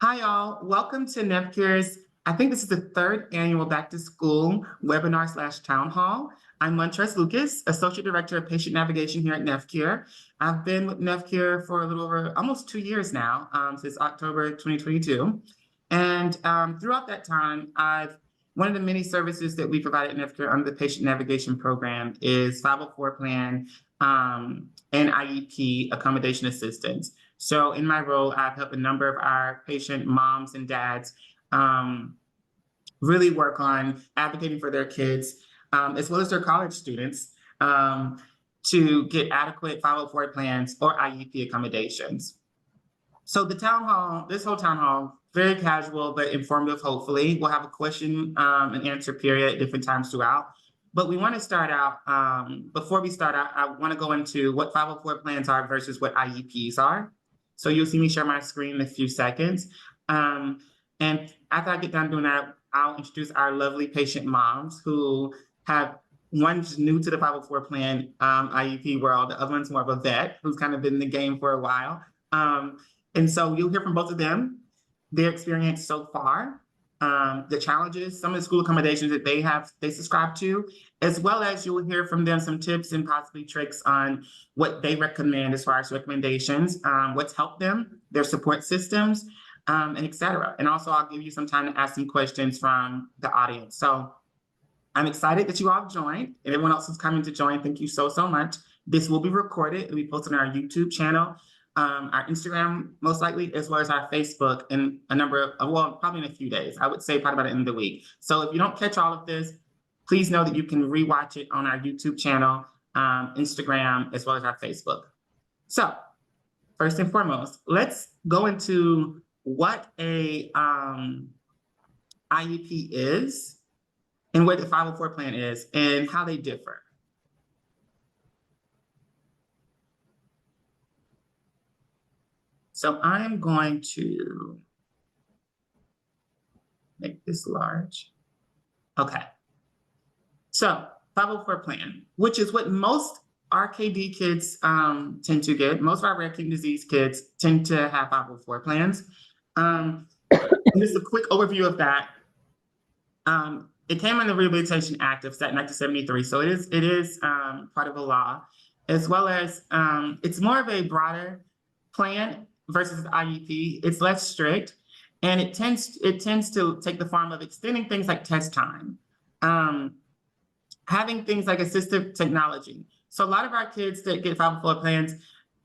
Hi, all. Welcome to NephCure's, I think this is the third annual Back to School webinar / town hall. I'm Montress Lucas, Associate Director of Patient Navigation here at NephCure. I've been with NephCure for a little over almost 2 years now, since October 2022. And throughout that time, one of the many services that we provide at NephCure under the Patient Navigation Program is 504 plan and IEP accommodation assistance. So in my role, I've helped a number of our patient moms and dads really work on advocating for their kids, as well as their college students, to get adequate 504 plans or IEP accommodations. So this whole town hall, very casual but informative, hopefully. We'll have a question and answer period at different times throughout. But we want to start out, before we start out, I want to go into what 504 plans are versus what IEPs are. So you'll see me share my screen in a few seconds. And after I get done doing that, I'll introduce our lovely patient moms who have one's new to the 504 plan IEP world, the other one's more of a vet who's kind of been in the game for a while. And so you'll hear from both of them, their experience so far, the challenges, some of the school accommodations that they subscribe to, as well as you'll hear from them some tips and possibly tricks on what they recommend as far as recommendations, what's helped them, their support systems, and et cetera. And also I'll give you some time to ask some questions from the audience. So I'm excited that you all joined, and everyone else who's coming to join, thank you so much. This will be recorded. It'll be posted on our YouTube channel, our Instagram, most likely, as well as our Facebook in probably in a few days. I would say probably by the end of the week. So if you don't catch all of this, please know that you can rewatch it on our YouTube channel, Instagram, as well as our Facebook. So first and foremost, let's go into what a IEP is and what the 504 plan is and how they differ. So I'm going to make this large. Okay. So 504 plan, which is what most RKD kids tend to get. Most of our rare kidney disease kids tend to have 504 plans. Just a quick overview of that. It came in the Rehabilitation Act of 1973, so it is part of the law, as well as it's more of a broader plan versus IEP. It's less strict, and it tends to take the form of extending things like test time, having things like assistive technology. So a lot of our kids that get 504 plans,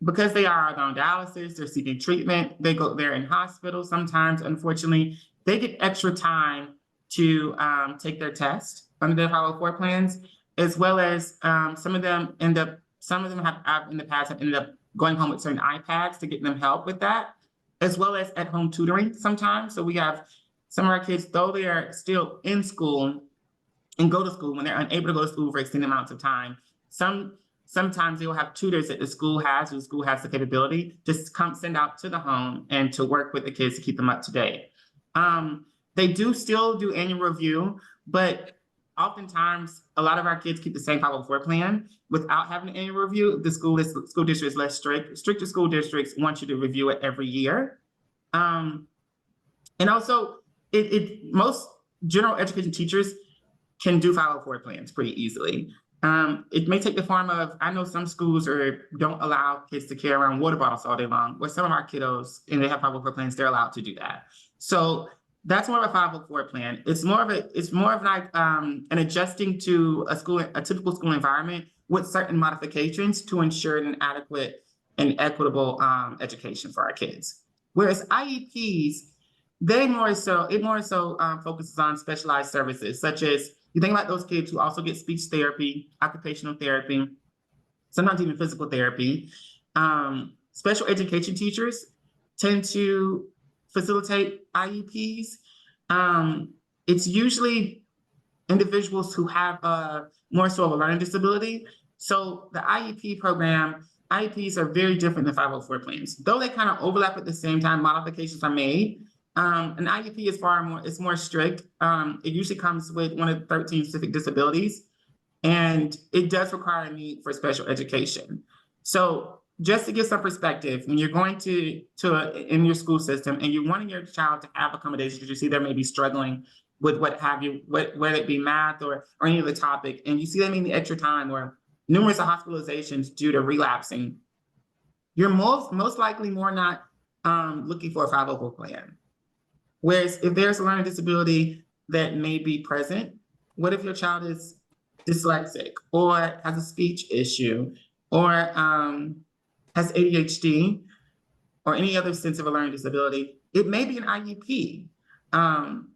because they are on dialysis, they're seeking treatment, they're in hospitals sometimes, unfortunately, they get extra time to take their test under their 504 plans, as well as some of them have in the past ended up going home with certain iPads to get them help with that, as well as at-home tutoring sometimes. So we have some of our kids, though they are still in school and go to school, when they're unable to go to school for extended amounts of time, sometimes they will have tutors that the school has the capability to send out to the home and to work with the kids to keep them up to date. They do still do annual review, but oftentimes a lot of our kids keep the same 504 plan without having an annual review. The school district is less strict. Stricter school districts want you to review it every year. And also most general education teachers can do 504 plans pretty easily. It may take the form of, I know some schools don't allow kids to carry around water bottles all day long, where some of our kiddos, and they have 504 plans, they're allowed to do that. So that's more of a 504 plan. It's more of like an adjusting to a typical school environment with certain modifications to ensure an adequate and equitable education for our kids. Whereas IEPs, it more so focuses on specialized services, such as, you think about those kids who also get speech therapy, occupational therapy, sometimes even physical therapy. Special education teachers tend to facilitate IEPs. It's usually individuals who have more so of a learning disability. So the IEPs are very different than 504 plans. Though they kind of overlap at the same time, modifications are made. An IEP is more strict. It usually comes with one of the 13 specific disabilities, and it does require a need for special education. So just to give some perspective, when you're going in your school system and you're wanting your child to have accommodations because you see they may be struggling with what have you, whether it be math or any other topic, and you see them in the extra time or numerous hospitalizations due to relapsing, you're most likely more not looking for a 504 plan. Whereas if there's a learning disability that may be present, what if your child is dyslexic or has a speech issue or has ADHD or any other sense of a learning disability? It may be an IEP.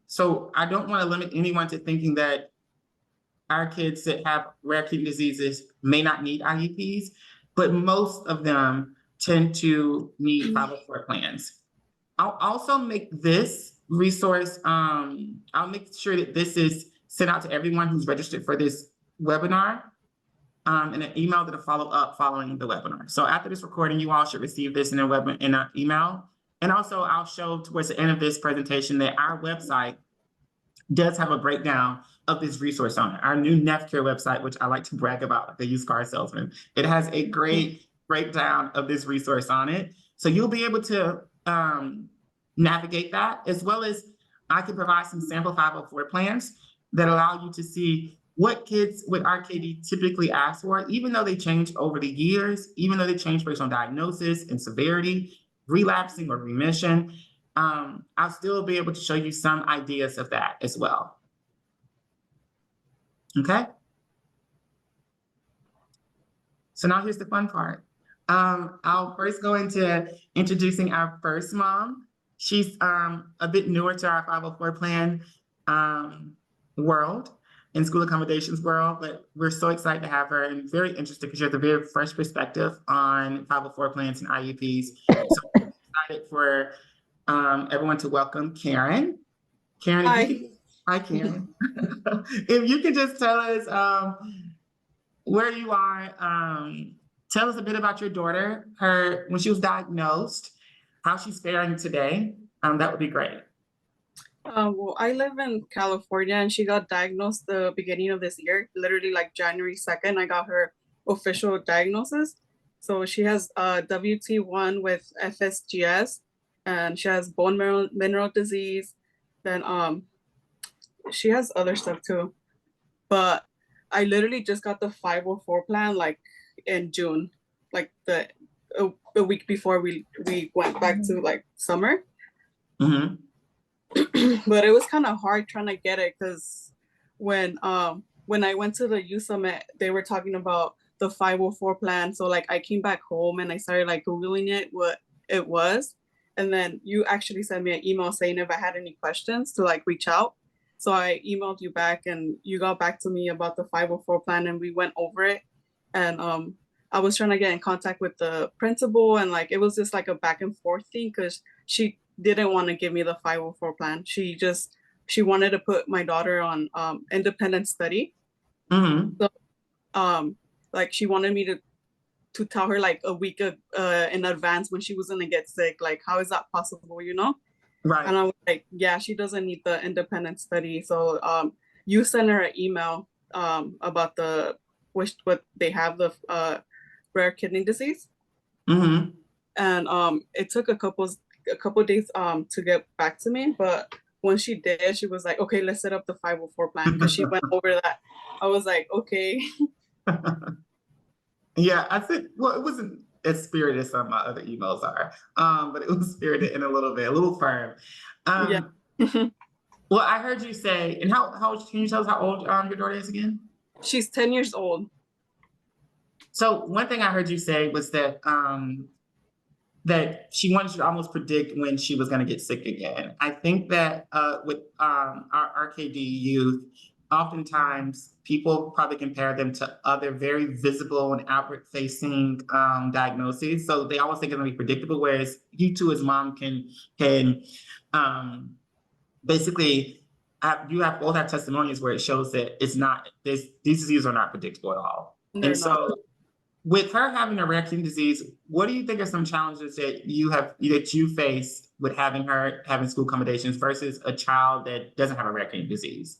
So I don't want to limit anyone to thinking that our kids that have rare kidney diseases may not need IEPs, but most of them tend to need 504 plans. I'll also make this resource, I'll make sure that this is sent out to everyone who's registered for this webinar, in an email that'll follow up following the webinar. So after this recording, you all should receive this in an email. And also I'll show towards the end of this presentation that our website does have a breakdown of this resource on it. Our new NephCure website, which I like to brag about like a used car salesman, it has a great breakdown of this resource on it. So you'll be able to navigate that, as well as I can provide some sample 504 plans that allow you to see what kids with RKD typically ask for, even though they change over the years, even though they change based on diagnosis and severity, relapsing or remission. I'll still be able to show you some ideas of that as well. Okay. So now here's the fun part. I'll first go into introducing our first mom. She's a bit newer to our 504 plan world and school accommodations world, but we're so excited to have her and very interested because she has a very fresh perspective on 504 plans and IEPs. So I'm excited for everyone to welcome Karen. Karen, hi Karen. If you could just tell us where you are, tell us a bit about your daughter, when she was diagnosed, how she's faring today. That would be great. Well, I live in California and she got diagnosed the beginning of this year, literally like January 2nd. I got her official diagnosis. So she has WT1 with FSGS and she has bone mineral disease. Then she has other stuff too. But I literally just got the 504 plan like in June, like the week before we went back to like summer. Mm-hmm. But it was kind of hard trying to get it because when I went to the youth summit, they were talking about the 504 plan. So like I came back home and I started like Googling it, what it was. And then you actually sent me an email saying if I had any questions to like reach out. So I emailed you back and you got back to me about the 504 plan and we went over it. And I was trying to get in contact with the principal and like it was just like a back and forth thing because she didn't want to give me the 504 plan. She wanted to put my daughter on independent study. Mm-hmm. So like she wanted me to tell her like a week in advance when she was gonna get sick. Like how is that possible, you know? Right. And I was like, yeah, she doesn't need the independent study. So you sent her an email about what they have, the rare kidney disease. Mm-hmm. And it took a couple days to get back to me, but when she did, she was like, okay, let's set up the 504 plan because she went over that. I was like, okay. Yeah, I think, well, it wasn't as spirited as some of my other emails are, but it was spirited in a little firm. Yeah. Well, I heard you say, and how can you tell us how old your daughter is again? She's 10 years old. So one thing I heard you say was that that she wanted you to almost predict when she was going to get sick again. I think that with our RKD youth, oftentimes people probably compare them to other very visible and outward-facing diagnoses. So they always think it's going to be predictable, whereas you too as mom can basically both have testimonials where it shows that it's not, these diseases are not predictable at all. They're and so not. With her having a rare kidney disease, what do you think are some challenges that you face with having school accommodations versus a child that doesn't have a rare kidney disease?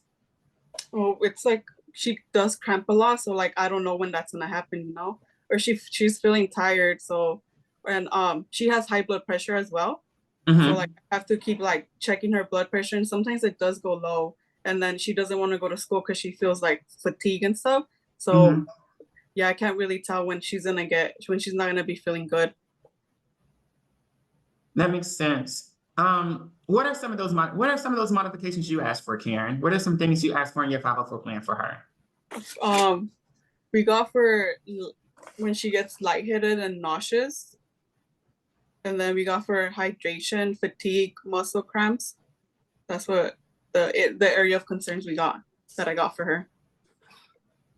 Well, it's like she does cramp a lot, so like I don't know when that's gonna happen, you know. or she's feeling tired. So, and she has high blood pressure as well. So like I have to keep like checking her blood pressure, and sometimes it does go low, and then she doesn't want to go to school because she feels like fatigue and stuff. So yeah, I can't really tell when she's not gonna be feeling good. That makes sense. What are some of those modifications you asked for, Karen? What are some things you asked for in your 504 plan for her? We got for when she gets lightheaded and nauseous, and then we got for hydration, fatigue, muscle cramps. That's what the area of concerns that I got for her.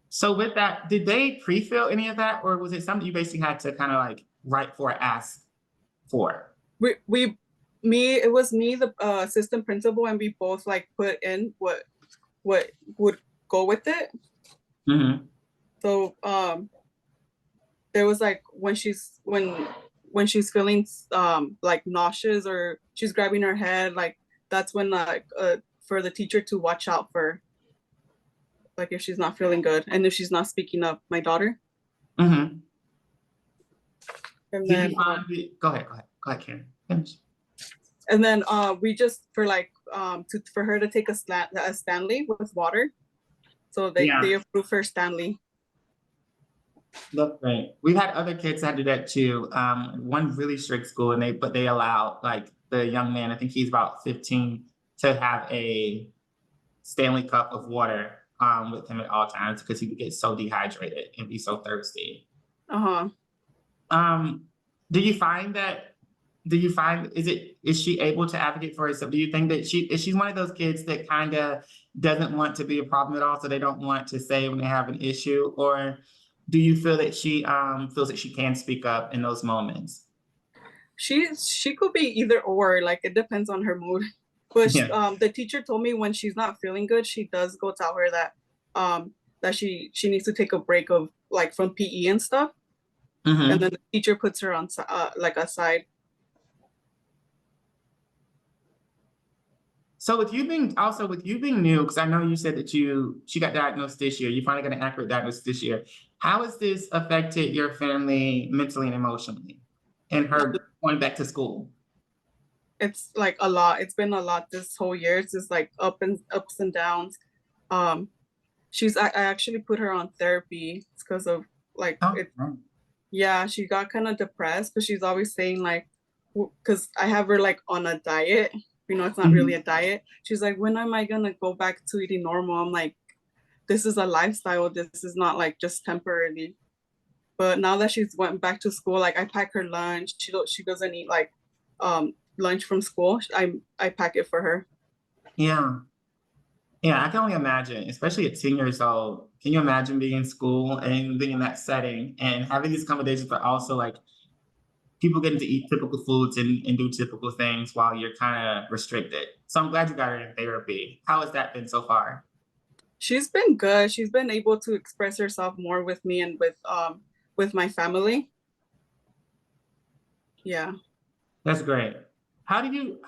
So with that, did they pre-fill any of that, or was it something you basically had to kind of like write for, ask for? It was me, the assistant principal, and we both like put in what would go with it. So there was like when she's feeling like nauseous or she's grabbing her head, like that's when like for the teacher to watch out for, like if she's not feeling good and if she's not speaking up, my daughter. And then go ahead, Karen. Finish. And then we just for like for her to take a Stanley with water. So they approve her Stanley. That's great. We've had other kids that do that too. One really strict school, but they allow like the young man, I think he's about 15, to have a Stanley cup of water with him at all times because he would get so dehydrated and be so thirsty. Do you find is she able to advocate for herself? Do you think that she's one of those kids that kind of doesn't want to be a problem at all, so they don't want to say when they have an issue? Or do you feel that she feels that she can speak up in those moments? She could be either or, like it depends on her mood. But the teacher told me when she's not feeling good, she does go tell her that that she needs to take a break of like from PE and stuff. And then the teacher puts her on like aside. So with you being new, because I know you said that she got diagnosed this year, you finally got an accurate diagnosis this year. How has this affected your family mentally and emotionally and her going back to school? It's like a lot. It's been a lot this whole year. It's just like ups and downs. I actually put her on therapy because of like she got kind of depressed because she's always saying like, because I have her like on a diet. It's not really a diet. She's like, when am I gonna go back to eating normal? I'm like, this is a lifestyle. This is not like just temporarily. But now that she's went back to school, like I pack her lunch. She doesn't eat like lunch from school. I pack it for her. Yeah, I can only imagine, especially at 10 years old. Can you imagine being in school and being in that setting and having these accommodations, but also like people getting to eat typical foods and do typical things while you're kind of restricted? So I'm glad you got her in therapy. How has that been so far? She's been good. She's been able to express herself more with me and with my family. Yeah. That's great. How do you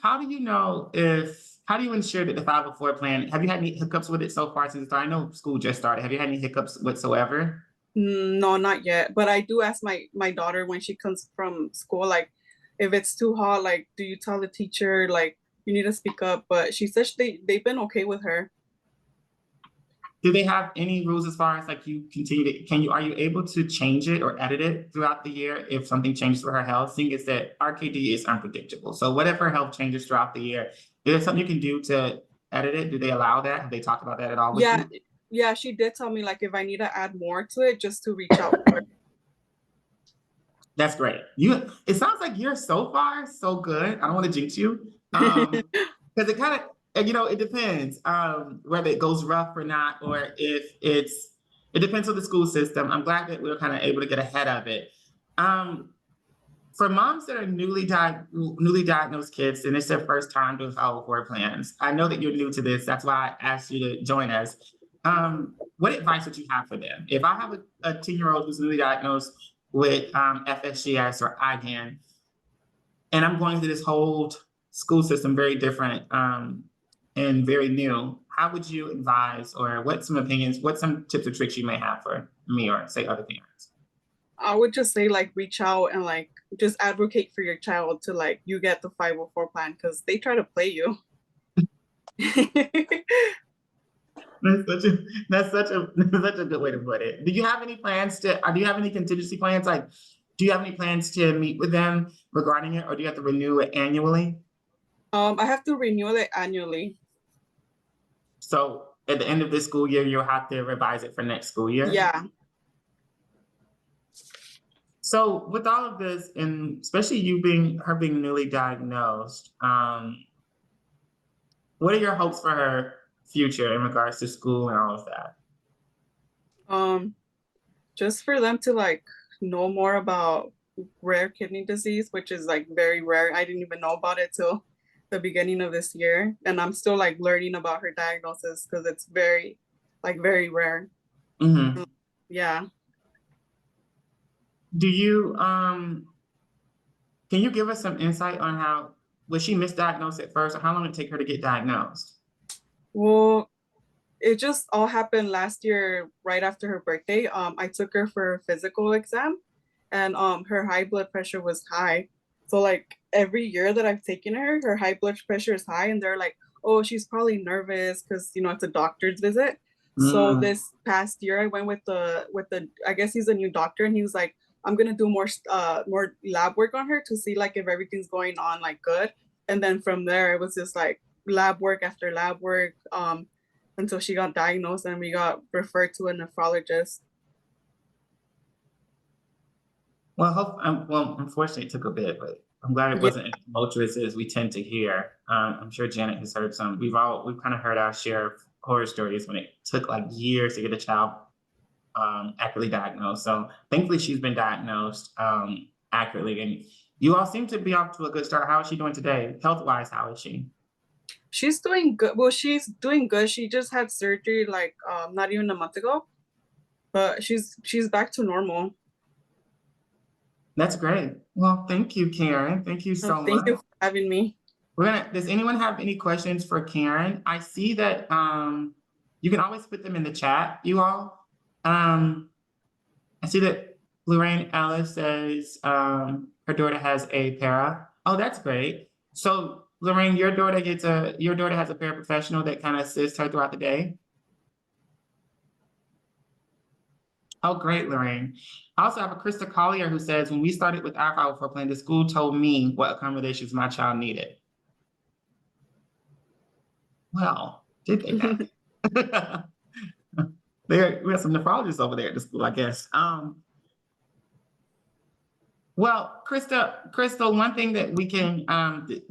ensure that the 504 plan, have you had any hiccups with it so far since it started? I know school just started. Have you had any hiccups whatsoever? No, not yet. But I do ask my daughter when she comes from school, like if it's too hot, like do you tell the teacher like you need to speak up? But she says they've been okay with her. Do they have any rules as far as like are you able to change it or edit it throughout the year if something changes for her health? Seeing is that RKD is unpredictable. So whatever health changes throughout the year, is there something you can do to edit it? Do they allow that? Have they talked about that at all with you? Yeah, she did tell me like if I need to add more to it, just to reach out for her. That's great. It sounds like you're so far so good. I don't want to jinx you. Because it kind of, it depends whether it goes rough or not, or if it depends on the school system. I'm glad that we're kind of able to get ahead of it. For moms that are newly diagnosed kids and it's their first time doing 504 plans, I know that you're new to this. That's why I asked you to join us. What advice would you have for them? If I have a 10-year-old who's newly diagnosed with FSGS or IgAN, and I'm going through this whole school system very different and very new, how would you advise, or what some tips or tricks you may have for me or say other parents? I would just say like reach out and like just advocate for your child to like you get the 504 plan because they try to play you. That's such a such a good way to put it. Do you have any plans to? Do you have any contingency plans? Like, do you have any plans to meet with them regarding it, or do you have to renew it annually? I have to renew it annually. So at the end of this school year, you'll have to revise it for next school year. Yeah. So with all of this, and especially her being newly diagnosed, what are your hopes for her future in regards to school and all of that? Just for them to like know more about rare kidney disease, which is like very rare. I didn't even know about it till the beginning of this year, and I'm still like learning about her diagnosis because it's very, like very rare. Mm-hmm. Yeah. Do you can you give us some insight on how was she misdiagnosed at first, or how long did it take her to get diagnosed? Well, it just all happened last year right after her birthday. I took her for a physical exam and her high blood pressure was high. So like every year that I've taken her, her high blood pressure is high and they're like, oh, she's probably nervous because you know it's a doctor's visit. So Mm. this past year I went with the I guess he's a new doctor and he was like, I'm gonna do more lab work on her to see like if everything's going on like good. And then from there it was just like lab work after lab work. Until she got diagnosed and we got referred to a nephrologist. Well, unfortunately, it took a bit, but I'm glad it Yeah, wasn't as tumultuous as we tend to hear. I'm sure Janet has heard some. We've kind of heard our share of horror stories when it took like years to get a child accurately diagnosed. So thankfully, she's been diagnosed accurately, and you all seem to be off to a good start. How is she doing today, health-wise? How is she? she's doing good. Well, she's doing good. She just had surgery like not even a month ago, but she's back to normal. That's great. Well, thank you, Karen. Thank you so Thank you much. for having me. Does anyone have any questions for Karen? I see that you can always put them in the chat, you all. I see that Lorraine Ellis says her daughter has a para. Oh, that's great. So Lorraine, your daughter has a paraprofessional that kind of assists her throughout the day. Oh, great, Lorraine. I also have a Krista Collier who says, when we started with our 504 plan, the school told me what accommodations my child needed. Well, did they not? We have some nephrologists over there at the school, I guess. Well, Crystal, one thing that we can, and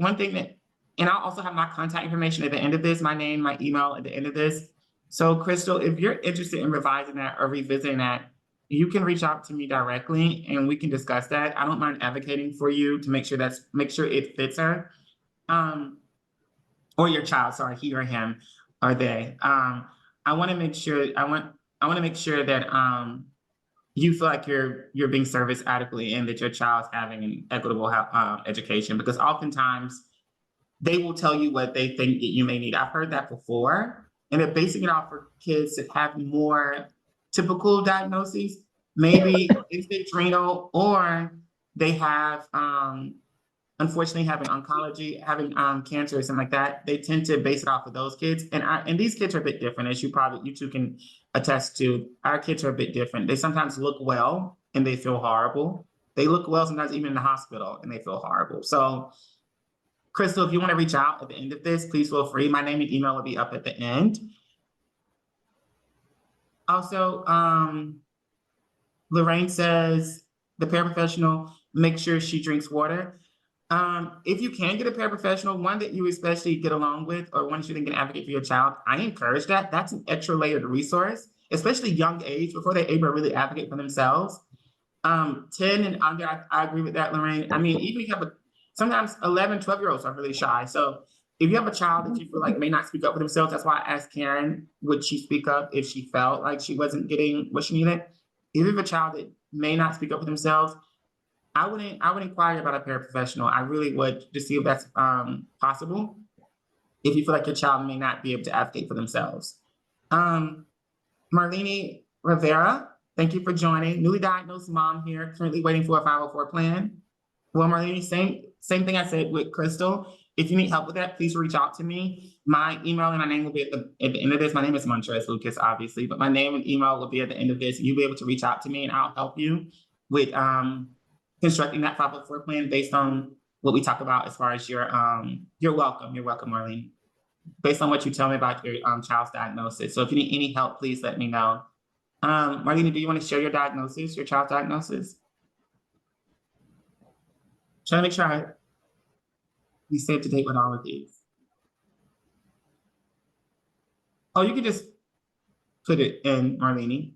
I'll also have my contact information at the end of this, my name, my email at the end of this. So Crystal, if you're interested in revising that or revisiting that, you can reach out to me directly and we can discuss that. I don't mind advocating for you to make sure it fits her. Or your child, sorry, he or him or they. I want to make sure that you feel like you're being serviced adequately and that your child's having an equitable education, because oftentimes they will tell you what they think that you may need. I've heard that before, and they're basing it off for kids that have more typical diagnoses, maybe end-stage renal, or they have unfortunately having oncology, having cancer or something like that. They tend to base it off of those kids. And these kids are a bit different, as you two can attest to. Our kids are a bit different. They sometimes look well and they feel horrible. They look well sometimes even in the hospital and they feel horrible. So Crystal, if you want to reach out at the end of this, please feel free. My name and email will be up at the end. Also, Lorraine says the paraprofessional, make sure she drinks water. If you can get a paraprofessional, one that you especially get along with, or one that you think can advocate for your child, I encourage that. That's an extra layered resource, especially young age, before they're able to really advocate for themselves. 10 and under, I agree with that, Lorraine. I mean, even if you have sometimes 11, 12-year-olds are really shy. So if you have a child that you feel like may not speak up for themselves, that's why I asked Karen, would she speak up if she felt like she wasn't getting what she needed? If you have a child that may not speak up for themselves, I would inquire about a paraprofessional. I really would, to see if that's possible. If you feel like your child may not be able to advocate for themselves. Marlene Rivera, Thank you for joining. Newly diagnosed mom here, currently waiting for a 504 plan. Well, Marlene, same thing I said with Crystal. If you need help with that, please reach out to me. My email and my name will be at the end of this. My name is Montrez Lucas, obviously, but my name and email will be at the end of this. You'll be able to reach out to me and I'll help you with constructing that 504 plan based on what we talk about as far as you're welcome. You're welcome, Marlene. Based on what you tell me about your child's diagnosis. So if you need any help, please let me know. Marlene, do you want to share your diagnosis, your child's diagnosis? Trying to make sure we stay up to date with all of these. Oh, you can just put it in, Marlene.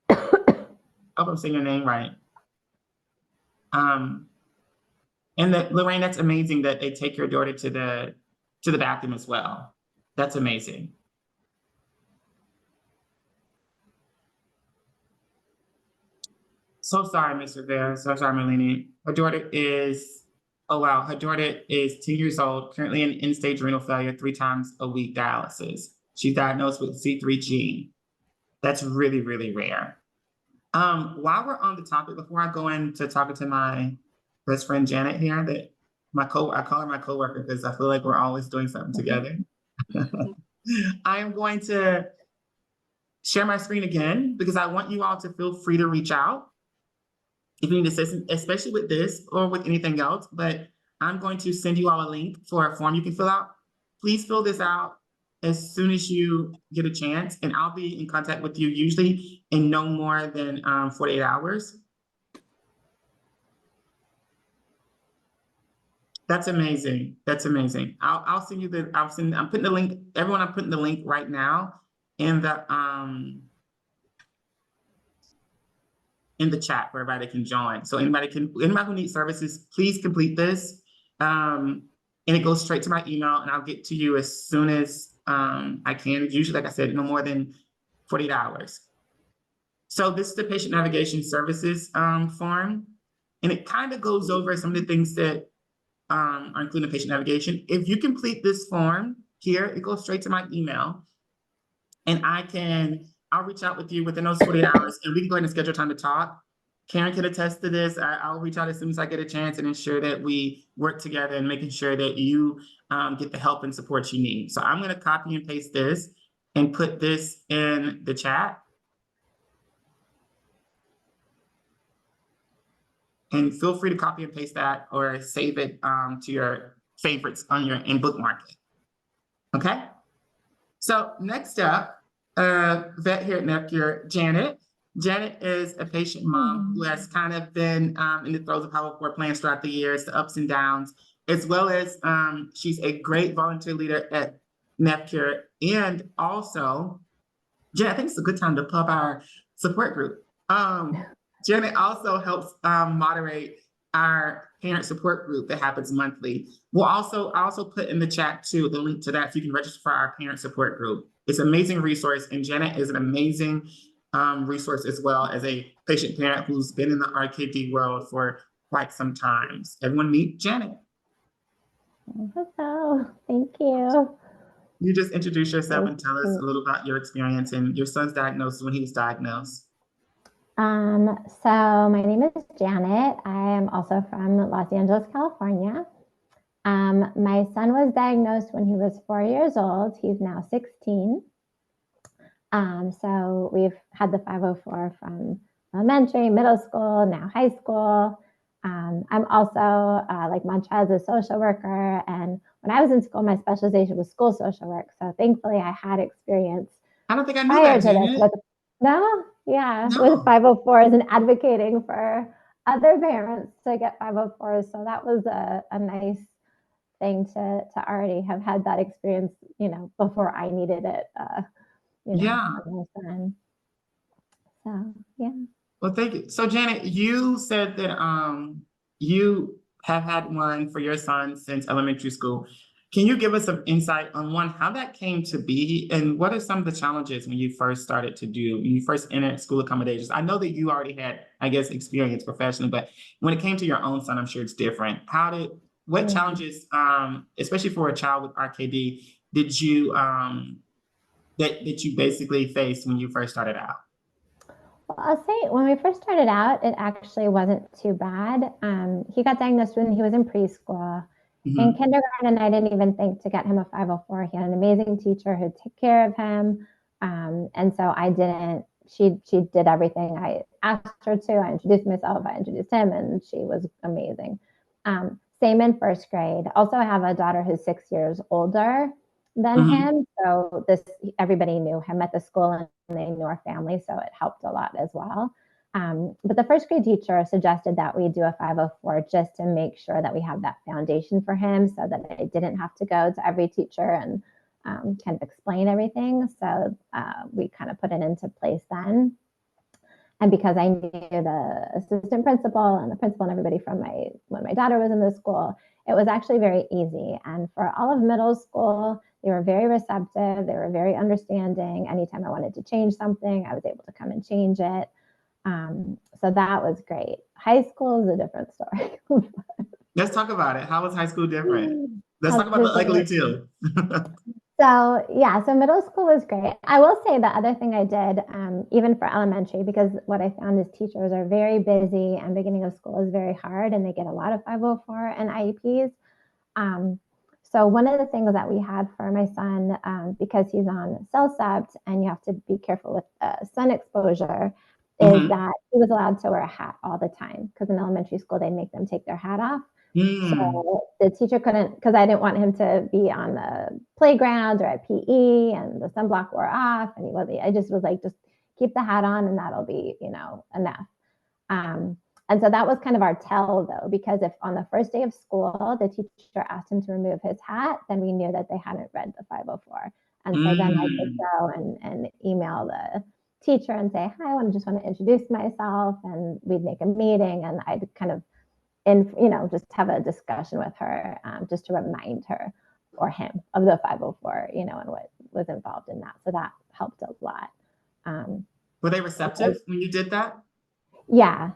I hope I'm saying your name right. And that, Lorraine, that's amazing that they take your daughter to the bathroom as well. That's amazing. So sorry, Ms. Rivera. So sorry, Marlene. Her daughter is 10 years old, currently in end-stage renal failure, 3 times a week dialysis. She's diagnosed with C3G. That's really, really rare. While we're on the topic, before I go into talking to my best friend Janet here, I call her my coworker because I feel like we're always doing something together. I am going to share my screen again because I want you all to feel free to reach out if you need assistance, especially with this or with anything else. But I'm going to send you all a link for a form you can fill out. Please fill this out as soon as you get a chance, and I'll be in contact with you usually in no more than 48 hours. That's amazing. That's amazing. I'll send you I'm putting the link, everyone, I'm putting the link right now in the chat where everybody can join. So anybody who needs services, please complete this. And it goes straight to my email and I'll get to you as soon as I can. Usually, like I said, no more than 48 hours. So this is the patient navigation services form. And it kind of goes over some of the things that are included in patient navigation. If you complete this form here, it goes straight to my email. And I'll reach out with you within those 48 hours and we can go ahead and schedule time to talk. Karen can attest to this. I'll reach out as soon as I get a chance and ensure that we work together and making sure that you get the help and support you need. So I'm going to copy and paste this and put this in the chat. And feel free to copy and paste that or save it to your favorites and bookmark it. Okay? So next up, vet here at NephCure, Janet. Janet is a patient mom who has kind of been in the throes of 504 plans throughout the years, the ups and downs, as well as she's a great volunteer leader at NephCure. And also, Janet, I think it's a good time to pub our support group. Janet also helps moderate our parent support group that happens monthly. I'll also put in the chat too the link to that so you can register for our parent support group. It's an amazing resource, and Janet is an amazing resource as well as a patient parent who's been in the RKD world for quite some time. Everyone meet Janet. Hello, thank you. You just introduce yourself and tell us a little about your experience and your son's diagnosis when he was diagnosed. So my name is Janet. I am also from Los Angeles, California. My son was diagnosed when he was 4 years old. He's now 16. So we've had the 504 from elementary, middle school, now high school. I'm also, like Montrez, a social worker. And when I was in school, my specialization was school social work. So thankfully I had experience. I don't think I knew that, Janet. With 504s and advocating for other parents to get 504s. So that was a nice thing to already have had that experience, before I needed it. So, yeah. Well, thank you. So, Janet, you said that you have had one for your son since elementary school. Can you give us some insight on how that came to be, and what are some of the challenges when you first entered school accommodations? I know that you already had, I guess, experience professionally, but when it came to your own son, I'm sure it's different. What challenges, especially for a child with RKD, did you that you basically faced when you first started out? I'll say when we first started out, it actually wasn't too bad. He got diagnosed when he was in preschool. In kindergarten, I didn't even think to get him a 504. He had an amazing teacher who took care of him. And so I didn't, she did everything I asked her to. I introduced myself, I introduced him, and she was amazing. Same in first grade. Also, I have a daughter who's 6 years older than him. So everybody knew him at the school and they knew our family. So it helped a lot as well. But the first grade teacher suggested that we do a 504 just to make sure that we have that foundation for him so that I didn't have to go to every teacher and kind of explain everything. So we kind of put it into place then. And because I knew the assistant principal and the principal and everybody from when my daughter was in the school, it was actually very easy. And for all of middle school, they were very receptive. They were very understanding. Anytime I wanted to change something, I was able to come and change it. So that was great. High school is a different story. Let's talk about it. How was high school different? Let's talk about the ugly too. So yeah, so middle school was great. I will say the other thing I did, even for elementary, because what I found is teachers are very busy and beginning of school is very hard and they get a lot of 504 and IEPs. So one of the things that we had for my son, because he's on CellCept and you have to be careful with sun exposure, is that he was allowed to wear a hat all the time because in elementary school, they make them take their hat off. So the teacher couldn't, because I didn't want him to be on the playground or at PE and the sunblock wore off and he wasn't, I just was like, just keep the hat on and that'll be, enough. And so that was kind of our tell though, because if on the first day of school, the teacher asked him to remove his hat, then we knew that they hadn't read the 504. And so then I could go and email the teacher and say, hi, I just want to introduce myself. And we'd make a meeting and I'd kind of, just have a discussion with her, just to remind her or him of the 504, and what was involved in that. So that helped a lot. Were they receptive when you did that? Yeah.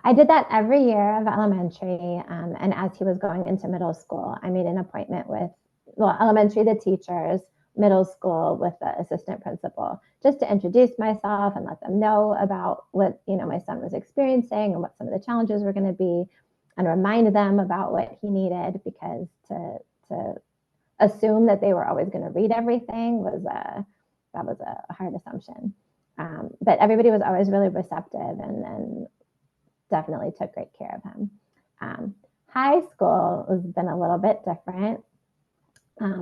I did that every year of elementary. And as he was going into middle school, I made an appointment with, elementary, the teachers, middle school with the assistant principal, just to introduce myself and let them know about what, my son was experiencing and what some of the challenges were going to be, and remind them about what he needed, because to assume that they were always going to read everything was a hard assumption. But everybody was always really receptive and definitely took great care of him. High school has been a little bit different.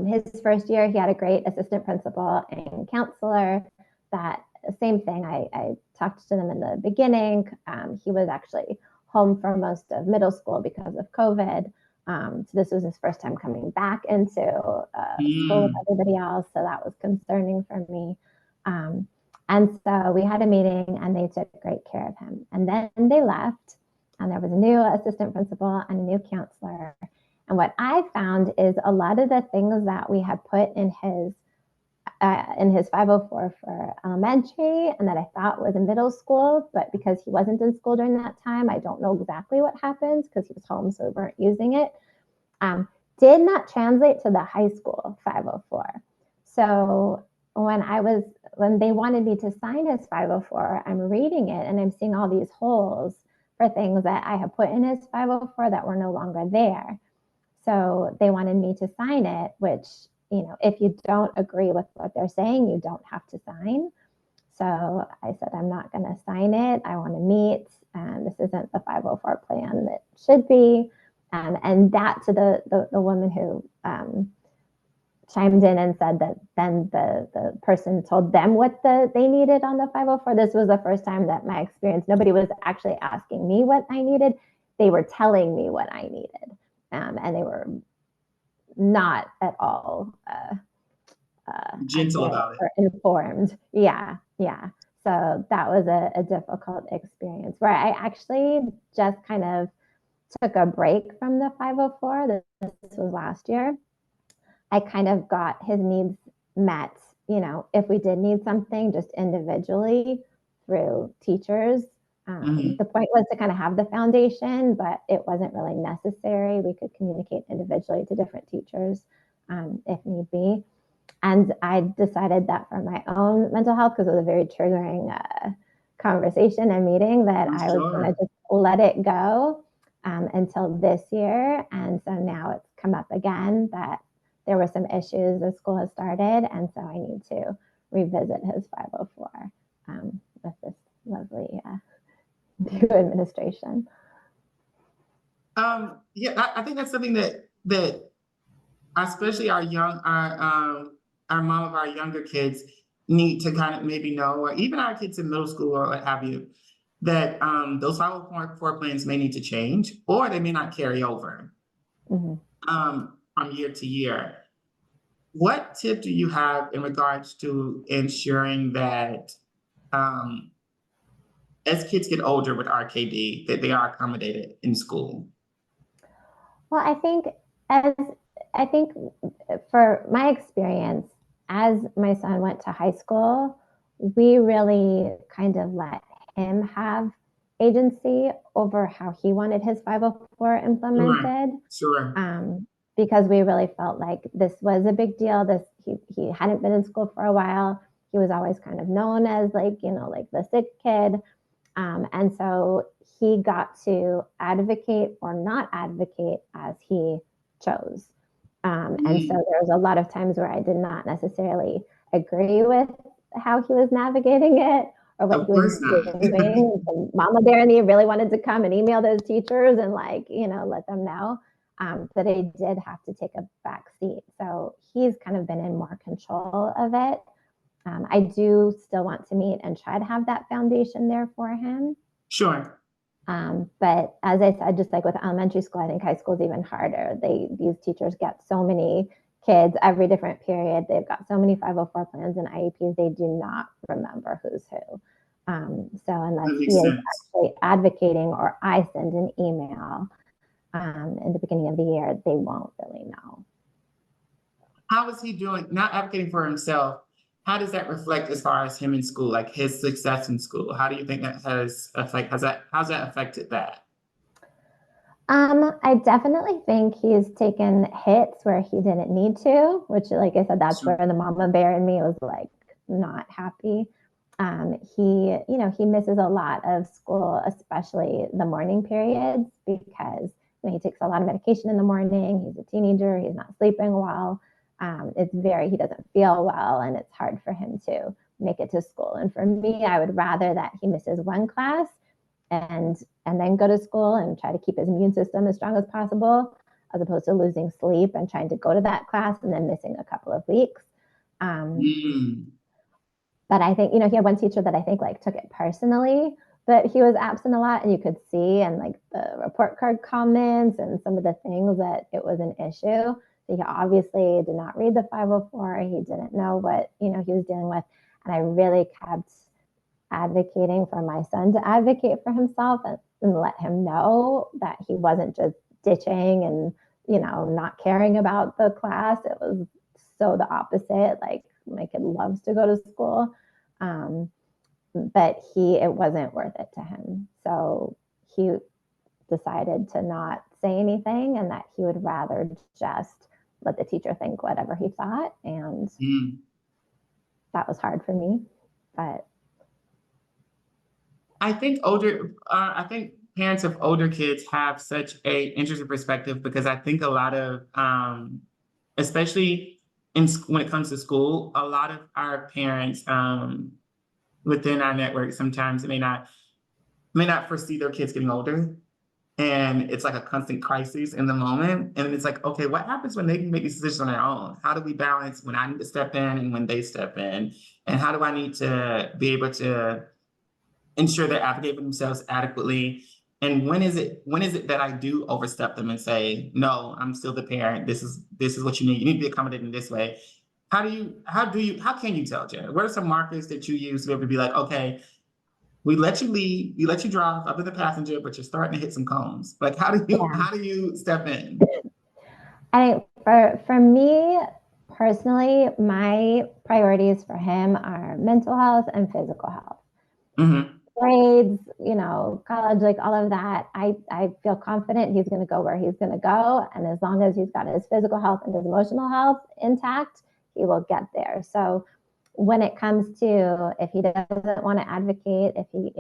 His first year, he had a great assistant principal and counselor. That same thing, I talked to them in the beginning. He was actually home for most of middle school because of COVID. So this was his first time coming back into school with everybody else. So that was concerning for me. And so we had a meeting and they took great care of him. And then they left and there was a new assistant principal and a new counselor. And what I found is a lot of the things that we had put in his 504 for elementary and that I thought was in middle school, but because he wasn't in school during that time, I don't know exactly what happens because he was home, so we weren't using it, did not translate to the high school 504. So when they wanted me to sign his 504, I'm reading it and I'm seeing all these holes for things that I have put in his 504 that were no longer there. So they wanted me to sign it, which, if you don't agree with what they're saying, you don't have to sign. So I said, I'm not going to sign it. I want to meet, and this isn't the 504 plan that should be. And that to the woman who chimed in and said that then the person told them what they needed on the 504. This was the first time that my experience, nobody was actually asking me what I needed. They were telling me what I needed. And they were not at all gentle about it or informed. Yeah. So that was a difficult experience where I actually just kind of took a break from the 504. This was last year. I kind of got his needs met, if we did need something just individually through teachers. The point was to kind of have the foundation, but it wasn't really necessary. We could communicate individually to different teachers if need be. And I decided that for my own mental health, because it was a very triggering conversation and meeting that I'm I was going to sure. just let it go until this year. And so now it's come up again that there were some issues as school has started. And so I need to revisit his 504 with this lovely new administration. Yeah, I think that's something that especially our mom of our younger kids need to kind of maybe know, or even our kids in middle school or what have you, that those 504 plans may need to change, or they may not carry over Mm-hmm. From year to year. What tip do you have in regards to ensuring that as kids get older with RKD, that they are accommodated in school? Well, I think for my experience, as my son went to high school, we really kind of let him have agency over how he wanted his 504 implemented. Sure. Because we really felt like this was a big deal. He hadn't been in school for a while. He was always kind of known as like the sick kid. And so he got to advocate or not advocate as he chose. And so there was a lot of times where I did not necessarily agree with how he was navigating it or what he was doing. Mama Bear and me really wanted to come and email those teachers and let them know. But I did have to take a back seat. So he's kind of been in more control of it. I do still want to meet and try to have that foundation there for him. Sure. But as I said, just like with elementary school, I think high school is even harder. These teachers get so many kids every different period. They've got so many 504 plans and IEPs, they do not remember who's who. So unless he is actually advocating or I send an email in the beginning of the year, they won't really know. How is he doing, not advocating for himself? How does that reflect as far as him in school, like his success in school? How do you think that how's that affected that? I definitely think he's taken hits where he didn't need to, which, like I said, that's where the mama bear in me was like not happy. He misses a lot of school, especially the morning periods, because he takes a lot of medication in the morning. He's a teenager. He's not sleeping well. He doesn't feel well, and it's hard for him to make it to school. And for me, I would rather that he misses one class and then go to school and try to keep his immune system as strong as possible, as opposed to losing sleep and trying to go to that class and then missing a couple of weeks. But I think, he had one teacher that I think took it personally, but he was absent a lot, and you could see and the report card comments and some of the things that it was an issue. So he obviously did not read the 504. He didn't know what, he was dealing with. And I really kept advocating for my son to advocate for himself and let him know that he wasn't just ditching and, not caring about the class. It was so the opposite. My kid loves to go to school. But it wasn't worth it to him. So he decided to not say anything and that he would rather just let the teacher think whatever he thought. And that was hard for me, but I think parents of older kids have such a interesting perspective, because I think a lot of, especially when it comes to school, a lot of our parents within our network sometimes may not foresee their kids getting older. And it's like a constant crisis in the moment. And it's like, okay, what happens when they can make these decisions on their own? How do we balance when I need to step in and when they step in? And how do I need to be able to ensure they advocate for themselves adequately? And when is it that I do overstep them and say, no, I'm still the parent. This is what you need. You need to be accommodated in this way. How can you tell, Jared? What are some markers that you use to be able to be like, okay, we let you lead, we let you drive up in the passenger, but you're starting to hit some cones. How do you step in? I for me personally, my priorities for him are mental health and physical health. Grades, college, all of that. I feel confident he's going to go where he's going to go. And as long as he's got his physical health and his emotional health intact, he will get there. So when it comes to if he doesn't want to advocate, if he,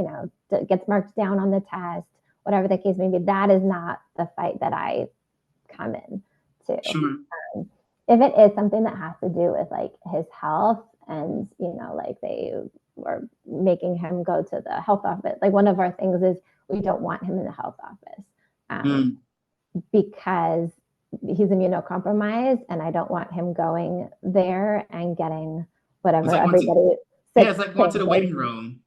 gets marked down on the test, whatever the case may be, that is not the fight that I come in to. Sure. If it is something that has to do with like his health and, like they were making him go to the health office, like one of our things is we don't want him in the health office because he's immunocompromised and I don't want him going there and getting whatever it's like everybody. It's like going to the waiting room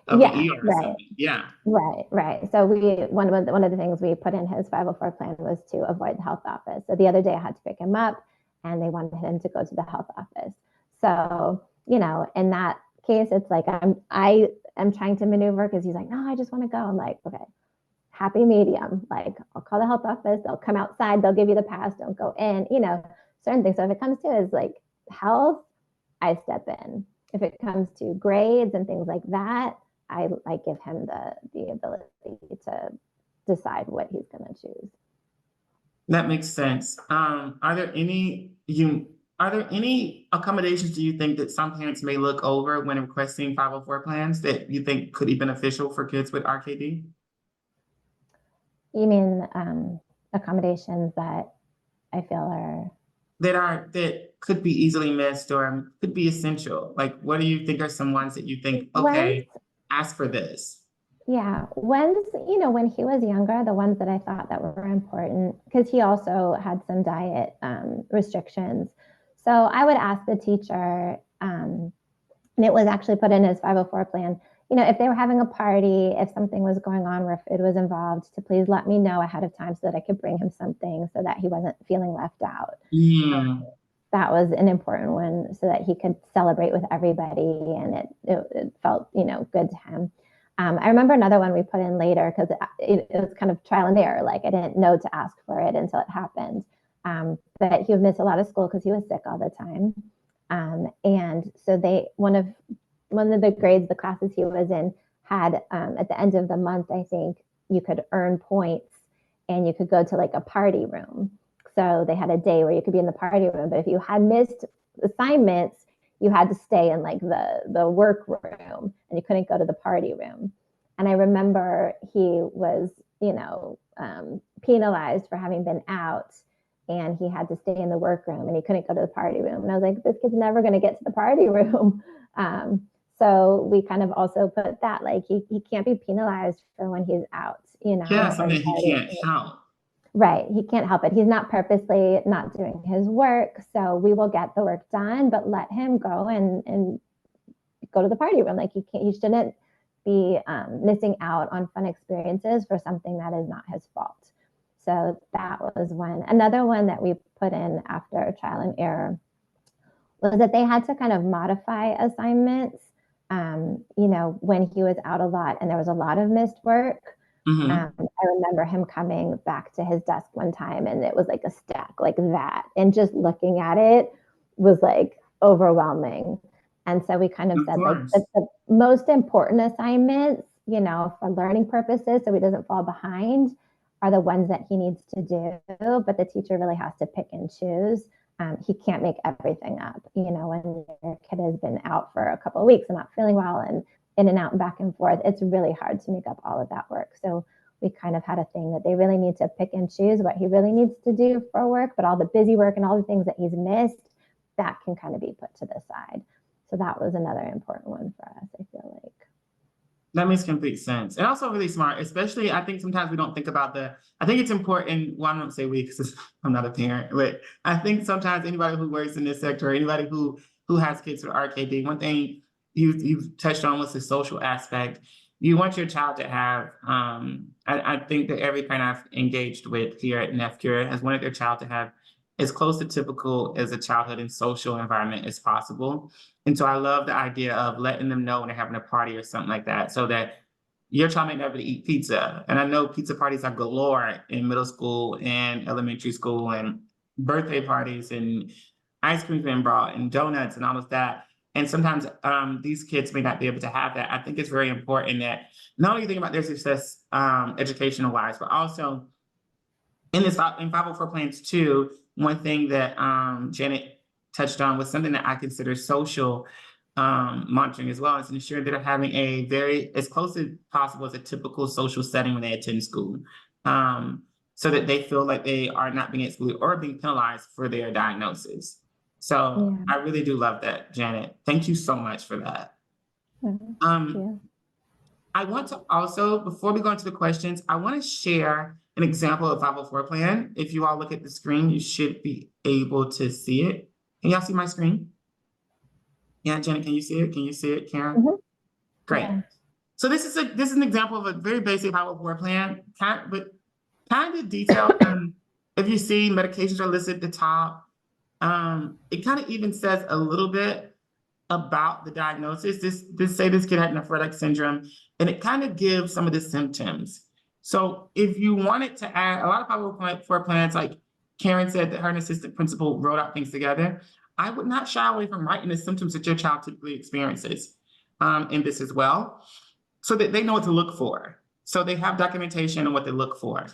of the ER or something. Yeah. Right. So one of the things we put in his 504 plan was to avoid the health office. So the other day I had to pick him up and they wanted him to go to the health office. So, in that case, it's like I am trying to maneuver because he's like, no, I just want to go. I'm like, okay, happy medium. Like, I'll call the health office. They'll come outside. They'll give you the pass. Don't go in, certain things. So if it comes to is like health, I step in. If it comes to grades and things like that, I give him the ability to decide what he's going to choose. That makes sense. Are there any accommodations do you think that some parents may look over when requesting 504 plans that you think could be beneficial for kids with RKD? You mean accommodations that I feel are that could be easily missed or could be essential? Like, what do you think are some ones that you think, okay, ask for this? Yeah, when he was younger, the ones that I thought that were important, because he also had some diet restrictions. So I would ask the teacher, and it was actually put in his 504 plan, if they were having a party, if something was going on where food was involved, to please let me know ahead of time so that I could bring him something so that he wasn't feeling left out. Yeah. That was an important one so that he could celebrate with everybody and it felt, good to him. I remember another one we put in later because it was kind of trial and error. Like I didn't know to ask for it until it happened. But he would miss a lot of school because he was sick all the time. And so one of the grades, the classes he was in had at the end of the month, I think you could earn points and you could go to like a party room. So they had a day where you could be in the party room, but if you had missed assignments, you had to stay in like the work room and you couldn't go to the party room. And I remember he was, penalized for having been out and he had to stay in the workroom and he couldn't go to the party room. And I was like, this kid's never going to get to the party room. So we kind of also put that, like he can't be penalized for when he's out, Yeah, something he can't help. Right. He can't help it. He's not purposely not doing his work. So we will get the work done, but let him go and go to the party room. Like he shouldn't be missing out on fun experiences for something that is not his fault. So that was one. Another one that we put in after trial and error was that they had to kind of modify assignments, when he was out a lot and there was a lot of missed work. Mm-hmm. I remember him coming back to his desk one time and it was like a stack like that. And just looking at it was like overwhelming. And so we kind of said like the most important assignments, for learning purposes, so he doesn't fall behind, are the ones that he needs to do. But the teacher really has to pick and choose. He can't make everything up. When your kid has been out for a couple of weeks and not feeling well and in and out and back and forth, it's really hard to make up all of that work. So we kind of had a thing that they really need to pick and choose what he really needs to do for work, but all the busy work and all the things that he's missed, that can kind of be put to the side. So that was another important one for us, I feel like. That makes complete sense. And also really smart, especially I think sometimes we don't think about I think it's important, well, I don't say we because I'm not a parent, but I think sometimes anybody who works in this sector, or anybody who has kids with RKD, one thing you've touched on was the social aspect. You want your child to have, I think that every parent I've engaged with here at NephCure has wanted their child to have as close to typical as a childhood and social environment as possible. And so I love the idea of letting them know when they're having a party or something like that, so that your child may never eat pizza. And I know pizza parties are galore in middle school and elementary school, and birthday parties and ice cream being brought and donuts and all of that. And sometimes these kids may not be able to have that. I think it's very important that not only think about their success educational wise, but also in 504 plans too, one thing that Janet touched on was something that I consider social, monitoring as well, is ensuring that they're having a very, as close as possible as a typical social setting when they attend school. So that they feel like they are not being excluded or being penalized for their diagnosis. So I really do love that, Janet. Thank you so much for that. Thank you. I want to also, before we go into the questions, I want to share an example of 504 plan. If you all look at the screen, you should be able to see it. Can y'all see my screen? Yeah, Janet, can you see it? Can you see it, Karen? Great. Yeah. So this is an example of a very basic 504 plan, but kind of detailed. If you see medications are listed at the top, it kind of even says a little bit about the diagnosis. This say this kid had nephrotic syndrome, and it kind of gives some of the symptoms. So if you wanted to add, a lot of 504 plans, like Karen said that her and assistant principal wrote out things together, I would not shy away from writing the symptoms that your child typically experiences in this as well, so that they know what to look for. So they have documentation on what they look for.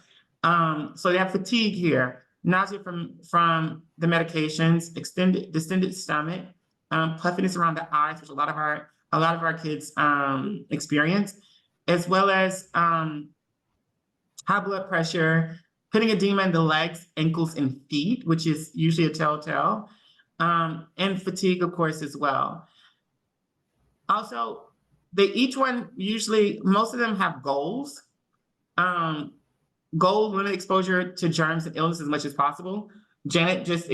So they have fatigue here, nausea from the medications, distended stomach, puffiness around the eyes, which a lot of our kids experience, as well as high blood pressure, putting edema in the legs, ankles, and feet, which is usually a telltale, and fatigue, of course, as well. Also, most of them have goals. Goal, limit exposure to germs and illness as much as possible. Janet just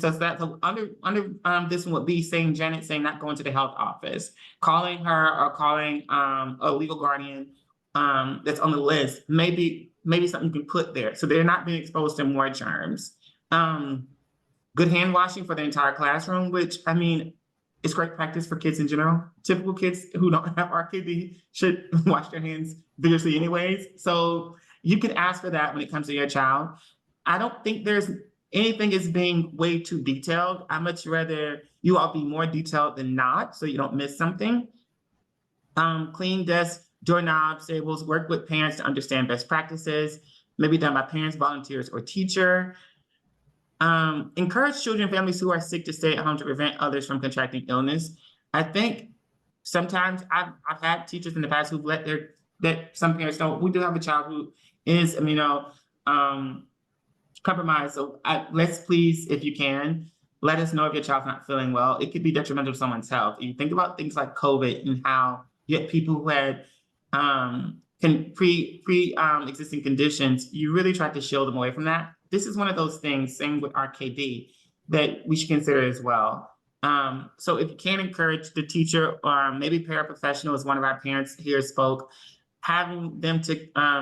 does that. So under this one would be Janet saying not going to the health office, calling her or calling a legal guardian that's on the list. Maybe something you can put there so they're not being exposed to more germs. Good hand washing for the entire classroom, which I mean, it's great practice for kids in general. Typical kids who don't have RKD should wash their hands vigorously anyways. So you can ask for that when it comes to your child. I don't think there's anything is being way too detailed. I'd much rather you all be more detailed than not, so you don't miss something. Clean desks, doorknobs, tables, work with parents to understand best practices, maybe done by parents, volunteers, or teacher. Encourage children and families who are sick to stay at home to prevent others from contracting illness. I think sometimes I've had teachers in the past who've that some parents don't. We do have a child who is compromised. So let's please, if you can, let us know if your child's not feeling well. It could be detrimental to someone's health. And you think about things like COVID and how you had people who had existing conditions. You really try to shield them away from that. This is one of those things, same with RKD, that we should consider as well. So if you can encourage the teacher or maybe paraprofessional, as one of our parents here spoke, having them to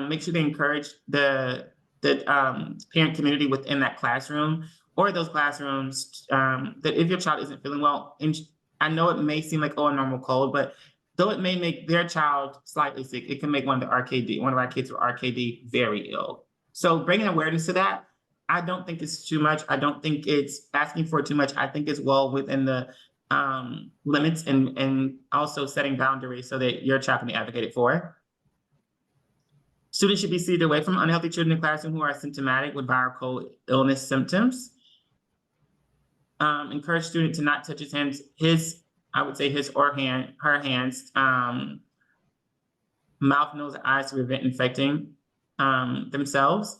make sure they encourage the parent community within that classroom or those classrooms, that if your child isn't feeling well, and I know it may seem like, oh, a normal cold, but though it may make their child slightly sick, it can make one of our kids with RKD very ill. So bringing awareness to that, I don't think it's too much. I don't think it's asking for too much. I think it's well within the limits and also setting boundaries so that your child can be advocated for. Students should be seated away from unhealthy children in the classroom who are symptomatic with viral cold illness symptoms. Encourage student to not touch his hands, her hands, mouth, nose, and eyes to prevent infecting themselves.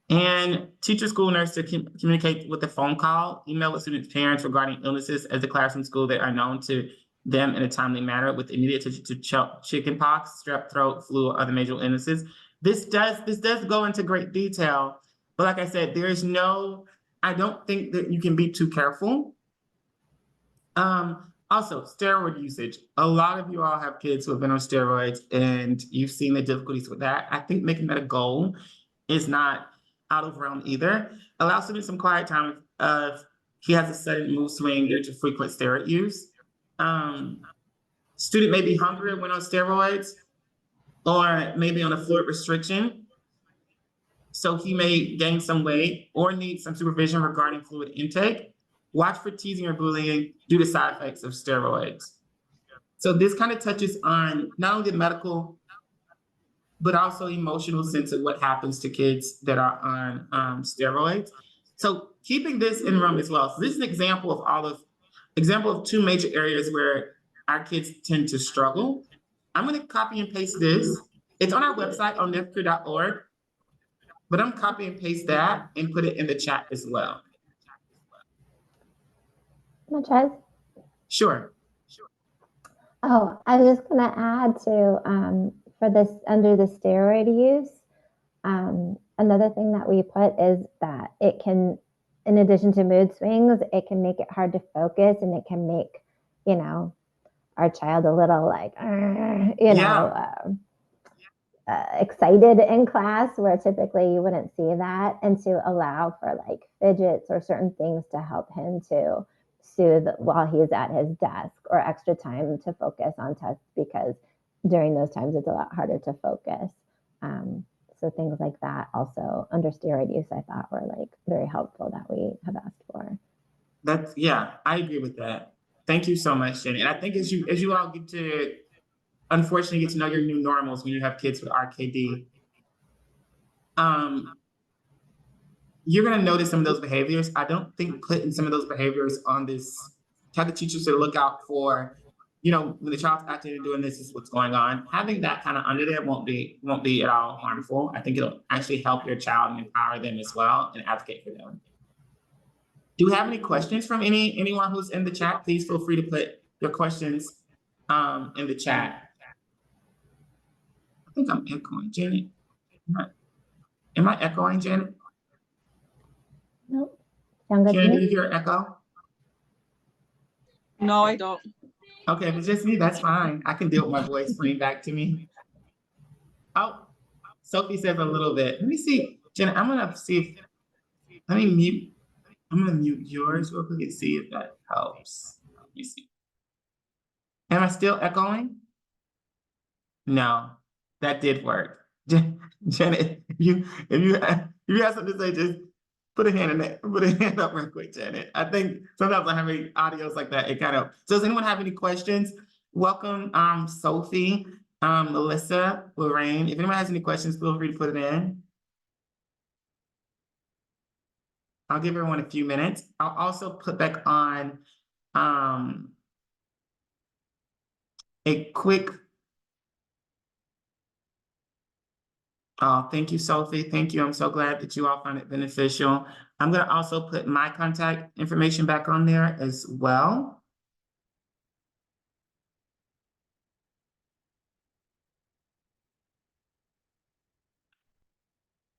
And teacher, school nurse to communicate with a phone call, email with students' parents regarding illnesses as the classroom school that are known to them in a timely manner with immediate attention to chickenpox, strep throat, flu, or other major illnesses. This does go into great detail, but like I said, I don't think that you can be too careful. Also, steroid usage. A lot of you all have kids who have been on steroids and you've seen the difficulties with that. I think making that a goal is not out of realm either. Allow students some quiet time if he has a sudden mood swing due to frequent steroid use. Student may be hungry when on steroids or maybe on a fluid restriction. So he may gain some weight or need some supervision regarding fluid intake. Watch for teasing or bullying due to side effects of steroids. So this kind of touches on not only the medical, but also emotional sense of what happens to kids that are on steroids. So keeping this in room as well. So this is an example of two major areas where our kids tend to struggle. I'm gonna copy and paste this. It's on our website on NephCure.org, but I'm copy and paste that and put it in the chat as well. Much. Sure. Oh, I was just gonna add to for this under the steroid use. Another thing that we put is that it can, in addition to mood swings, it can make it hard to focus, and it can make, you know, our child a little like, excited in class, where typically you wouldn't see that, and to allow for like fidgets or certain things to help him to soothe while he's at his desk, or extra time to focus on tests, because during those times it's a lot harder to focus. So things like that also under steroid use, I thought were like very helpful that we have asked for. I agree with that. Thank you so much, Jenny. And I think as you all unfortunately get to know your new normals when you have kids with RKD, you're gonna notice some of those behaviors. I don't think putting some of those behaviors on this, tell the teachers to look out for, when the child's acting and doing this is what's going on. Having that kind of under there won't be at all harmful. I think it'll actually help your child and empower them as well and advocate for them. Do we have any questions from anyone who's in the chat? Please feel free to put your questions in the chat. I think I'm echoing, Janet. Am I echoing, Janet? Nope. Janet, do you hear an echo? No, I don't. Okay, if it's just me, that's fine. I can deal with my voice bringing back to me. Oh, Sophie says a little bit. Let me see, Janet, I'm gonna mute yours real quick and see if that helps. Let me see. Am I still echoing? No, that did work. Janet, if you have something to say, just put a hand up real quick, Janet. I think sometimes I have audios like that. It kind of. So does anyone have any questions? Welcome, Sophie, Melissa, Lorraine. If anyone has any questions, feel free to put it in. I'll give everyone a few minutes. I'll also put back on a quick. Oh, thank you, Sophie. Thank you. I'm so glad that you all found it beneficial. I'm going to also put my contact information back on there as well.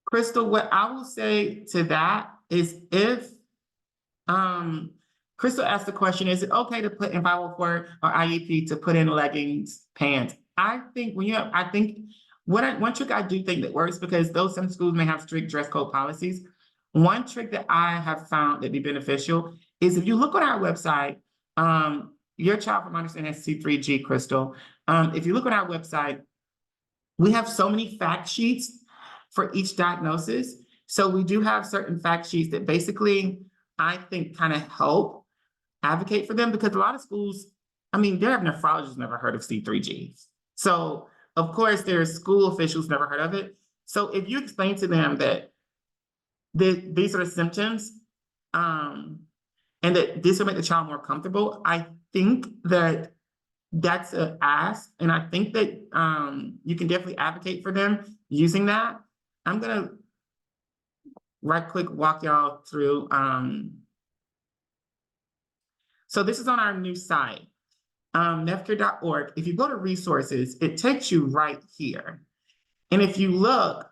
Crystal, what I will say to that is if Crystal asked the question, is it okay to put in 504 or IEP to put in leggings, pants? I think one trick I do think that works, because though some schools may have strict dress code policies, one trick that I have found that be beneficial is if you look on our website, your child, from my understanding, has C3G, Crystal. If you look on our website, we have so many fact sheets for each diagnosis. So we do have certain fact sheets that basically, I think, kind of help advocate for them, because a lot of schools, their nephrologists never heard of C3G. So of course, there's school officials never heard of it. So if you explain to them that these are the symptoms, and that this will make the child more comfortable, I think that that's an ask. And I think that you can definitely advocate for them using that. I'm gonna right quick walk y'all through. So this is on our new site, NephCure.org. If you go to resources, it takes you right here. And if you look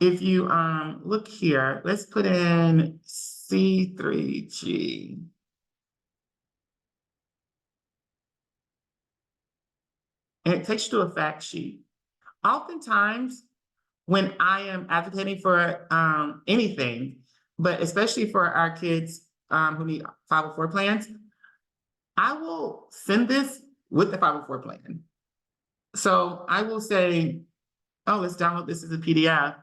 here, let's put in C3G. And it takes you to a fact sheet. Oftentimes, when I am advocating for anything, but especially for our kids who need 504 plans, I will send this with the 504 plan. So I will say, oh, let's download this as a PDF.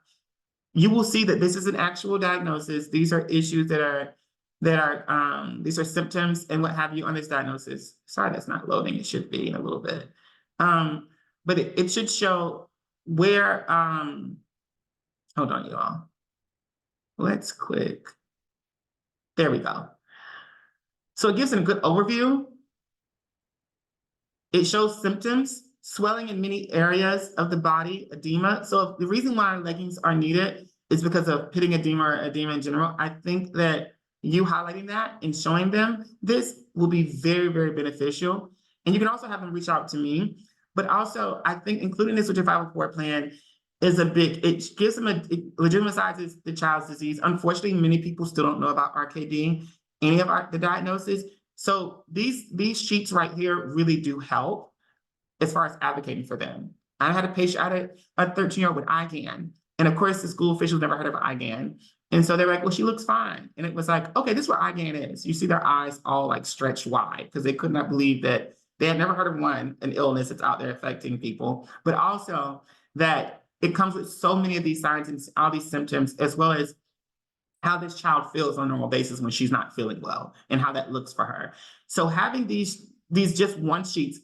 You will see that this is an actual diagnosis. These are issues these are symptoms and what have you on this diagnosis. Sorry, that's not loading. It should be in a little bit. But it should show where, hold on, y'all. Let's click. There we go. So it gives them a good overview. It shows symptoms, swelling in many areas of the body, edema. So the reason why leggings are needed is because of pitting edema or edema in general. I think that you highlighting that and showing them this will be very, very beneficial. And you can also have them reach out to me. But also, I think including this with your 504 plan is it gives them it legitimizes the child's disease. Unfortunately, many people still don't know about RKD, any of the diagnosis. So these sheets right here really do help as far as advocating for them. I had a 13-year-old with IgAN. And of course, the school officials never heard of IgAN. And so they're like, well, she looks fine. And it was like, okay, this is what IgAN is. You see their eyes all like stretched wide because they could not believe that they had never heard of an illness that's out there affecting people, but also that it comes with so many of these signs and all these symptoms, as well as how this child feels on a normal basis when she's not feeling well and how that looks for her. So having these just one sheets,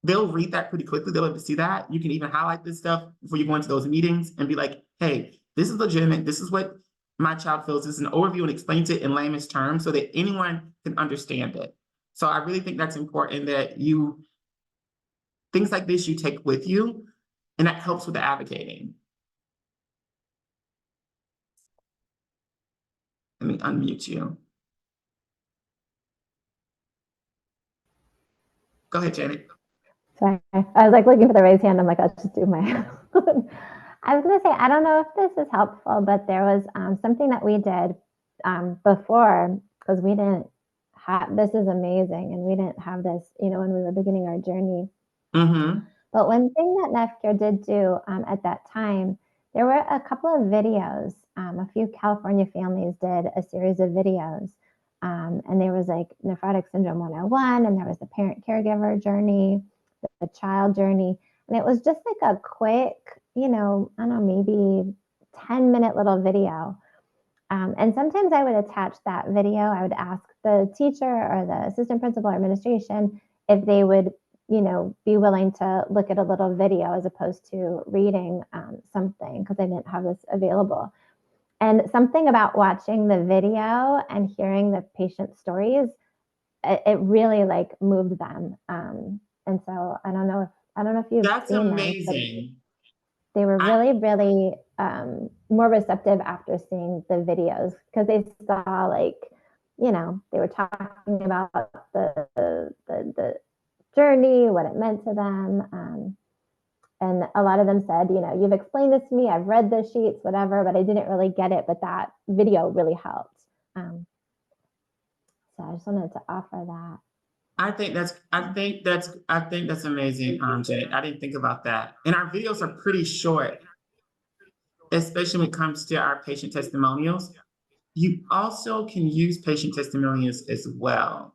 they'll read that pretty quickly. They'll be able to see that. You can even highlight this stuff before you go into those meetings and be like, hey, this is legitimate. This is what my child feels. This is an overview and explains it in layman's terms so that anyone can understand it. So I really think that's important that things like this you take with you, and that helps with the advocating. Let me unmute you. Go ahead, Janet. Sorry, I was like looking for the raised hand. I'm like, I'll just do my own. I was going to say, I don't know if this is helpful, but there was something that we did before, because we didn't have, this is amazing, and we didn't have this, when we were beginning our journey. Mm-hmm. But one thing that NephCure did do at that time, there were a couple of videos. A few California families did a series of videos. And there was like nephrotic syndrome 101, and there was the parent caregiver journey, the child journey. And it was just like a quick, I don't know, maybe 10-minute little video. And sometimes I would attach that video. I would ask the teacher or the assistant principal or administration if they would, be willing to look at a little video as opposed to reading something, because I didn't have this available. And something about watching the video and hearing the patient stories, it really like moved them. And so I don't know if you've That's seen amazing. They were really, really more receptive after seeing the videos, because they saw like, they were talking about the journey, what it meant to them. And a lot of them said, you've explained this to me, I've read the sheets, whatever, but I didn't really get it. But that video really helped. So I just wanted to offer that. I think that's amazing, Janet. I didn't think about that. And our videos are pretty short, especially when it comes to our patient testimonials. You also can use patient testimonials as well.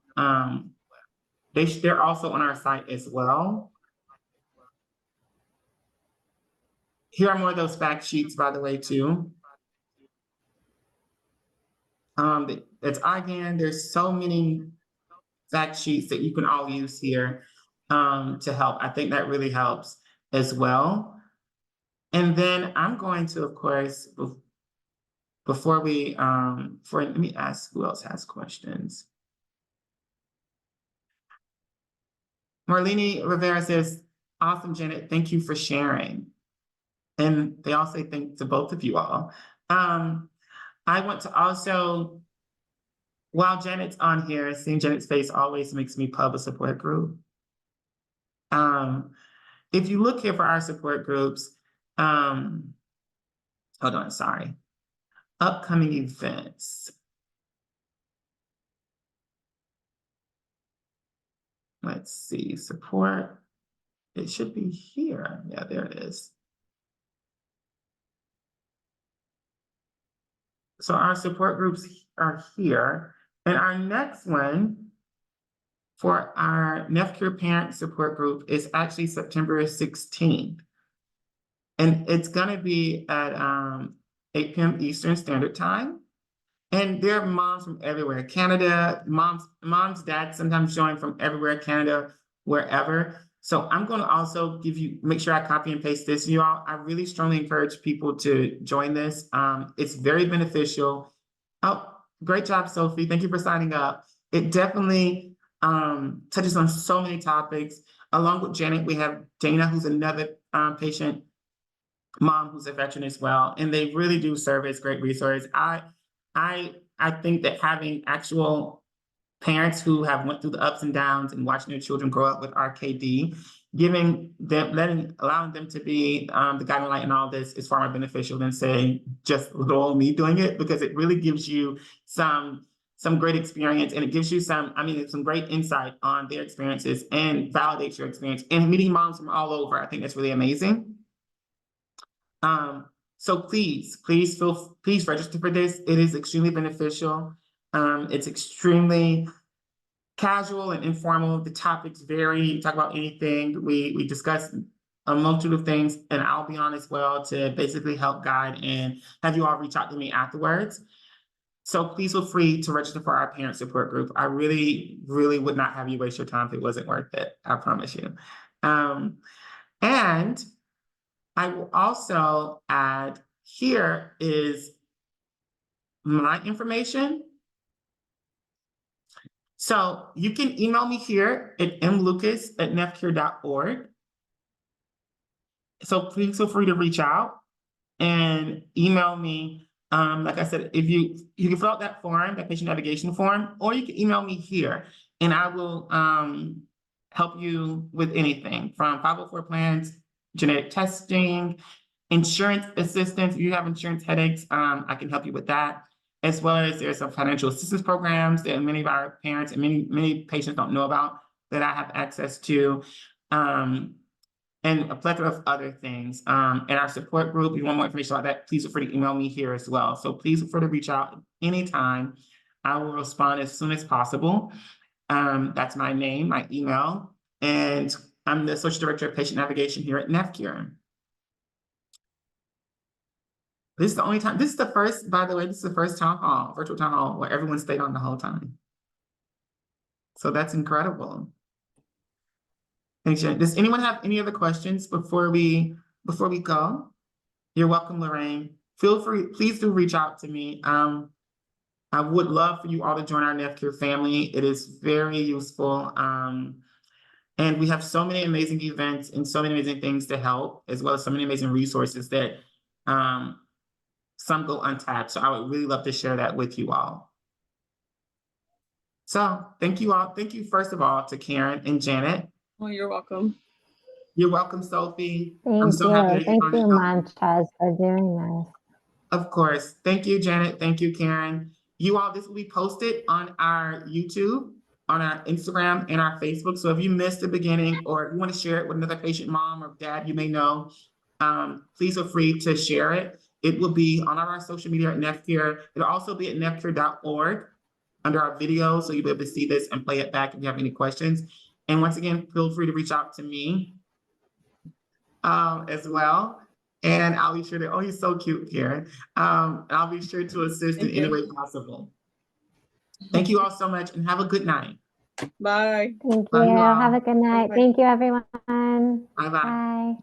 They're also on our site as well. Here are more of those fact sheets, by the way, too. It's IgAN. There's so many fact sheets that you can all use here to help. I think that really helps as well. And then I'm going to, of course, let me ask who else has questions. Marlene Rivera says, awesome, Janet, thank you for sharing. And they all say thanks to both of you all. I want to also, while Janet's on here, seeing Janet's face always makes me pub a support group. If you look here for our support groups, hold on, sorry. Upcoming events. Let's see, support. It should be here. Yeah, there it is. So our support groups are here. And our next one for our NephCure Parent Support Group is actually September 16th. And it's gonna be at 8 p.m. Eastern Standard Time. And there are moms from everywhere, Canada, moms, dads sometimes join from everywhere, Canada, wherever. So I'm gonna also make sure I copy and paste this, you all. I really strongly encourage people to join this. It's very beneficial. Oh, great job, Sophie. Thank you for signing up. It definitely touches on so many topics. along with Janet, we have Dana, who's another patient mom who's a veteran as well, and they really do serve as great resources. I think that having actual parents who have went through the ups and downs and watching their children grow up with RKD, allowing them to be the guiding light in all this is far more beneficial than saying just little old me doing it, because it really gives you some great experience, and it gives you some great insight on their experiences and validates your experience. And meeting moms from all over, I think that's really amazing. So please register for this. It is extremely beneficial. It's extremely casual and informal. The topics vary. Talk about anything. We discuss a multitude of things, and I'll be on as well to basically help guide and have you all reach out to me afterwards. So please feel free to register for our parent support group. I really, really would not have you waste your time if it wasn't worth it. I promise you. And I will also add, here is my information. So you can email me here at mlucas@nephcure.org. So please feel free to reach out and email me. Like I said, if you can fill out that form, that patient navigation form, or you can email me here, and I will help you with anything from 504 plans, genetic testing, insurance assistance. If you have insurance headaches, I can help you with that, as well as there's some financial assistance programs that many of our parents and many patients don't know about that I have access to, and a plethora of other things. And our support group, if you want more information about that, please feel free to email me here as well. So please feel free to reach out anytime. I will respond as soon as possible. That's my name, my email, and I'm the Associate Director of Patient Navigation here at NephCure. This is the only time, this is the first, by the way, this is the first town hall, virtual town hall, where everyone stayed on the whole time. So that's incredible. Thanks, Jen. Does anyone have any other questions before we go? You're welcome, Lorraine. Feel free, please do reach out to me. I would love for you all to join our NephCure family. It is very useful. And we have so many amazing events and so many amazing things to help, as well as so many amazing resources that some go untapped. So I would really love to share that with you all. So thank you all. Thank you, first of all, to Karen and Janet. Oh, you're welcome. You're welcome, Sophie. Thank I'm so you. happy. Thank you, Montez, for doing this. Of course. Thank you, Janet. Thank you, Karen. You all, this will be posted on our YouTube, on our Instagram, and our Facebook. So if you missed the beginning, or if you want to share it with another patient mom or dad you may know, please feel free to share it. It will be on our social media at NephCure. It'll also be at nephcure.org under our videos, so you'll be able to see this and play it back if you have any questions. And once again, feel free to reach out to me as well. And I'll be sure to, oh, he's so cute, Karen. I'll be sure to assist in any way possible. Thank you all so much, and have a good night. Bye. Thank Bye, you. you all. Have a good night. Bye. Thank you, everyone. Bye-bye. Bye.